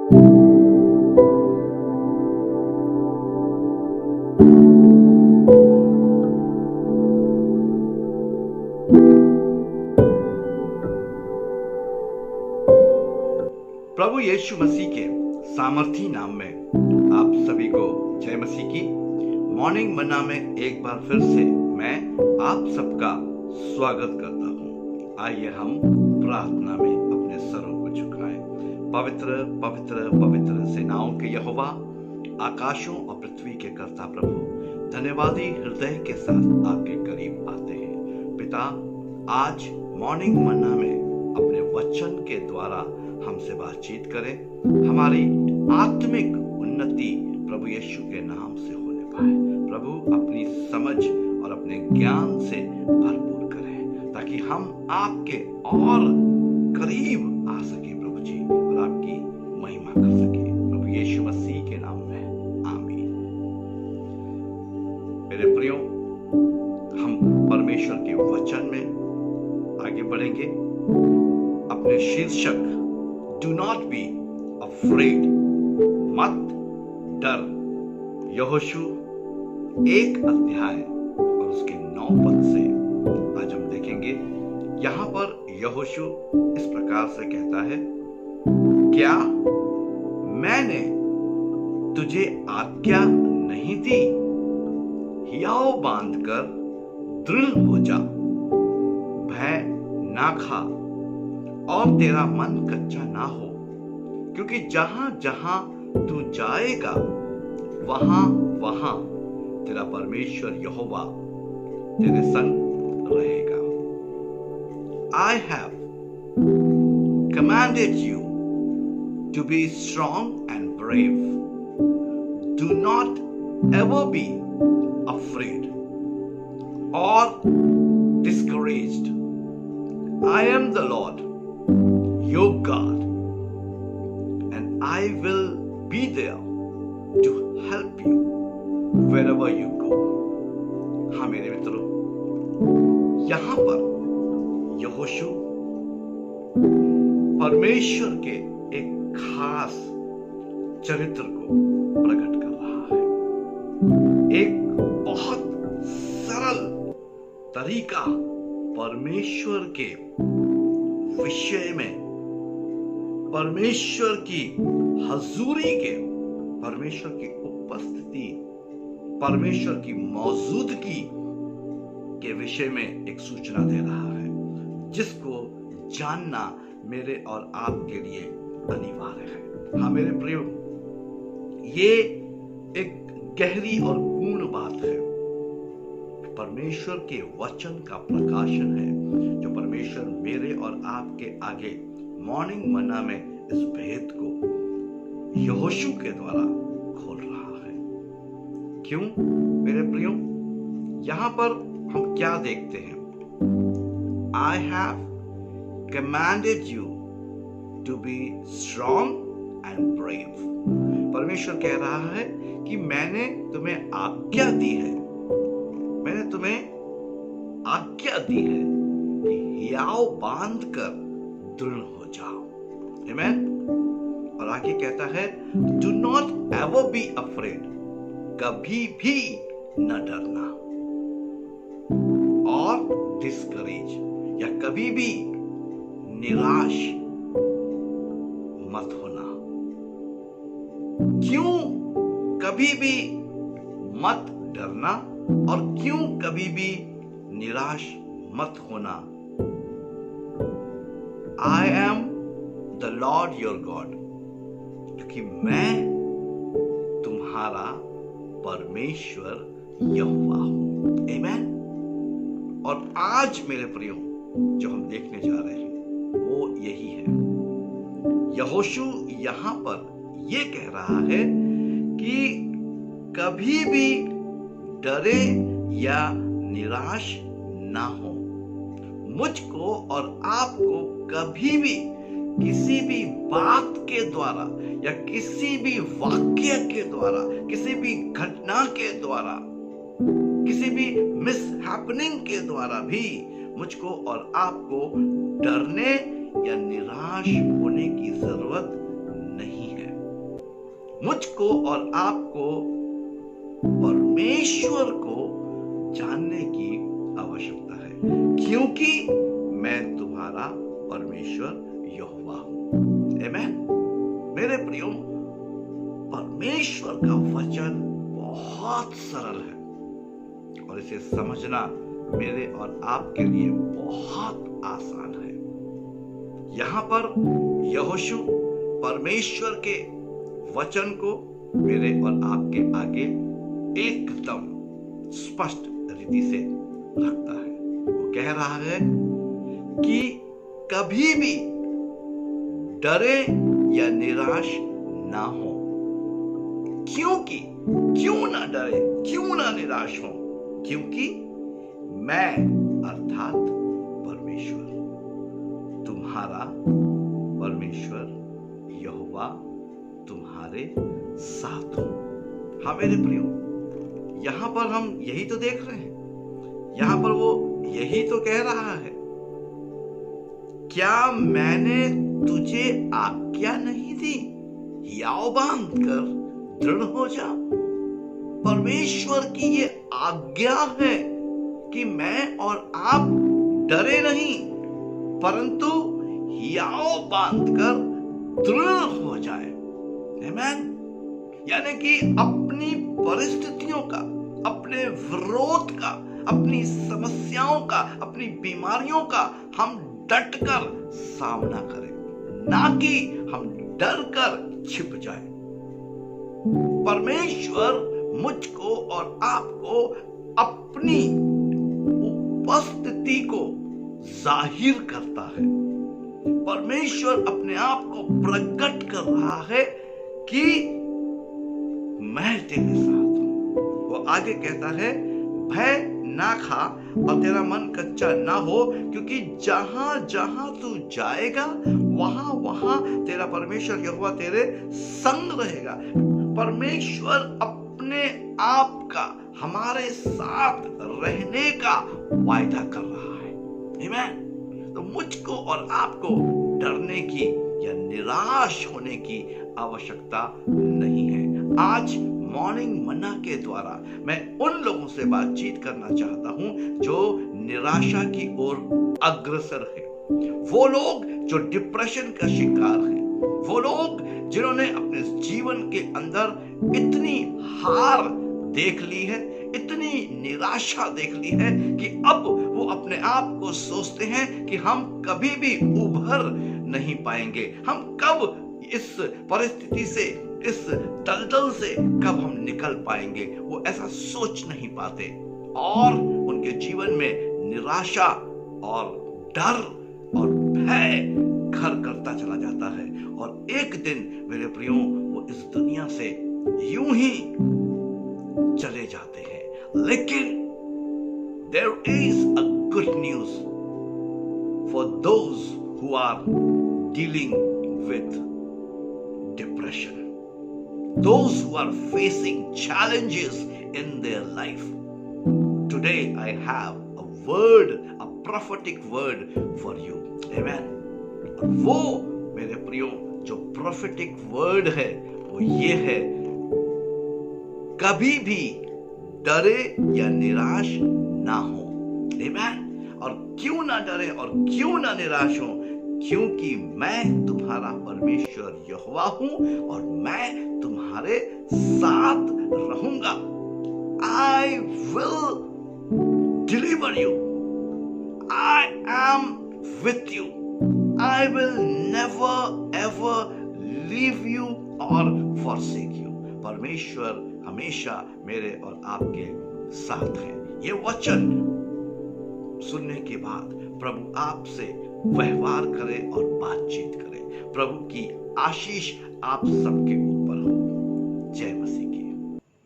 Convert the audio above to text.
प्रभु यीशु मसीह के सामर्थी नाम में आप सभी को जय मसीह की। मॉर्निंग मन्ना में एक बार फिर से मैं आप सबका स्वागत करता हूँ। आइए हम प्रार्थना में अपने सरों को झुकाएं। पवित्र पवित्र पवित्र सेनाओं के यहोवा, आकाशों और पृथ्वी के कर्ता प्रभु, धन्यवादी हृदय के साथ आपके करीब आते हैं। पिता, आज मॉर्निंग मन्ना में अपने वचन के द्वारा हमसे बातचीत करें। हमारी आत्मिक उन्नति प्रभु यीशु के नाम से होने पाए। प्रभु अपनी समझ और अपने ज्ञान से भरपूर करें ताकि हम आपके और करीब आ सके प्रभु जी, और आपकी महिमा कर सके। प्रभु यीशु मसीह के नाम में आमीन। मेरे प्रियो, हम परमेश्वर के वचन में आगे बढ़ेंगे। अपने शीर्षक Do not be afraid, मत डर, यहोशू 1 अध्याय और उसके 9 पद से आज हम देखेंगे। यहाँ पर यहोशू इस प्रकार से कहता है, क्या मैंने तुझे आज्ञा नहीं दी? हियाव बांधकर दृढ़ हो जा, भय ना खा और तेरा मन कच्चा ना हो, क्योंकि जहां जहां तू जाएगा वहां वहां तेरा परमेश्वर यहोवा तेरे संग रहेगा। I have commanded you to be strong and brave. Do not ever be afraid or discouraged. I am the Lord your God, and I will be there to help you wherever you go. हाँ मेरे मित्रों, यहाँ पर यहोशू परमेश्वर के एक खास चरित्र को प्रकट कर रहा है। एक बहुत सरल तरीका परमेश्वर के विषय में, परमेश्वर की हजूरी के, परमेश्वर की उपस्थिति, परमेश्वर की मौजूदगी के विषय में एक सूचना दे रहा है, जिसको जानना मेरे और आपके लिए अनिवार्य है। हाँ मेरे प्रियो, ये एक गहरी और पूर्ण बात है। परमेश्वर के वचन का प्रकाशन है जो परमेश्वर मेरे और आपके आगे मॉर्निंग मन्ना में इस भेद को यहोशू के द्वारा खोल रहा है। क्यों मेरे प्रियो, यहां पर हम क्या देखते हैं? I have commanded you to be strong and brave. परमेश्वर कह रहा है कि मैंने तुम्हें आज्ञा दी है, मैंने तुम्हें आज्ञा दी है कि हियाव बांध कर दृढ़ हो जाओ। आमीन। और आगे कहता है, do not ever be afraid, कभी भी न डरना, और डिस्करेज, या कभी भी निराश मत होना। क्यों कभी भी मत डरना और क्यों कभी भी निराश मत होना? I am the Lord your God, क्योंकि मैं तुम्हारा परमेश्वर यहोवा हूं। आमीन। और आज मेरे प्रियो, जो हम देखने जा रहे हैं वो यही है। यहोशू यहां पर यह कह रहा है कि कभी भी डरे या निराश ना हो। मुझको और आपको कभी भी किसी भी बात के द्वारा या किसी भी वाक्य के द्वारा, किसी भी घटना के द्वारा, किसी भी मिस हैपनिंग के द्वारा भी मुझको और आपको डरने या निराश होने की जरूरत नहीं है। मुझको और आपको परमेश्वर को जानने की आवश्यकता है, क्योंकि मैं तुम्हारा परमेश्वर यहोवा हूं। आमीन। मेरे प्रियो, परमेश्वर का वचन बहुत सरल है और इसे समझना मेरे और आपके लिए बहुत आसान है। यहां पर यहोशू परमेश्वर के वचन को मेरे और आपके आगे एकदम स्पष्ट रीति से रखता है। वो कह रहा है कि कभी भी डरे या निराश ना हो। क्यों ना डरे, क्यों ना निराश हो? क्योंकि मैं अर्थात परमेश्वर, तुम्हारा परमेश्वर यहोवा तुम्हारे साथ हूं। हाँ मेरे प्रियो, यहां पर हम यही तो देख रहे हैं। यहां पर वो यही तो कह रहा है, क्या मैंने तुझे आज्ञा नहीं दी? हियाव बांध कर दृढ़ हो जा। परमेश्वर की ये आज्ञा है कि मैं और आप डरे नहीं, परंतु हियाव बांधकर दृढ़ हो जाए। आमीन। यानी कि अपनी परिस्थितियों का, अपने विरोध का, अपनी समस्याओं का, अपनी बीमारियों का हम डटकर सामना करें, ना कि हम डर कर छिप जाए। परमेश्वर मुझको और आपको अपनी उपस्थिति को जाहिर करता है। परमेश्वर अपने आप को प्रकट कर रहा है कि मैं तेरे साथ हूं। वो आगे कहता है, भय ना खा और तेरा मन कच्चा ना हो, क्योंकि जहां जहां तू जाएगा वहां वहां तेरा परमेश्वर यहोवा तेरे संग रहेगा। परमेश्वर अपने आप का हमारे साथ रहने का वायदा कर रहा है। आमीन। तो मुझको और आपको डरने की या निराश होने की आवश्यकता नहीं है। आज मॉर्निंग मन्ना के द्वारा मैं उन लोगों से बातचीत करना चाहता हूं जो निराशा की ओर अग्रसर है। वो लोग जो डिप्रेशन का शिकार हैं, वो लोग जिन्होंने अपने जीवन के अंदर इतनी हार देख ली है, इतनी निराशा देख ली है कि अब वो अपने आप को सोचते हैं कि हम कभी भी उभर नहीं पाएंगे, हम कब इस परिस्थिति से, इस दलदल से कब हम निकल पाएंगे। वो ऐसा सोच नहीं पाते और उनके जीवन में निराशा और डर और भय घर करता चला जाता है और एक दिन मेरे प्रियो वो इस दुनिया से यूं ही चले जाते हैं। लेकिन there is a good news for those who are dealing with depression, those who are facing challenges in their life. Today I have a word, a prophetic word for you. Amen. वो मेरे प्रियो जो prophetic word है वो ये है, कभी भी डरे या निराश ना हो। आमीन। और क्यों ना डरे और क्यों ना निराश हो? क्योंकि मैं तुम्हारा परमेश्वर यहोवा हूं और मैं तुम्हारे साथ रहूंगा। I will deliver you. I am with you. I will never ever leave you or forsake you. परमेश्वर हमेशा मेरे और आपके साथ है। ये वचन सुनने के बाद प्रभु आपसे व्यवहार करे और बातचीत करे। प्रभु की आशीष आप सबके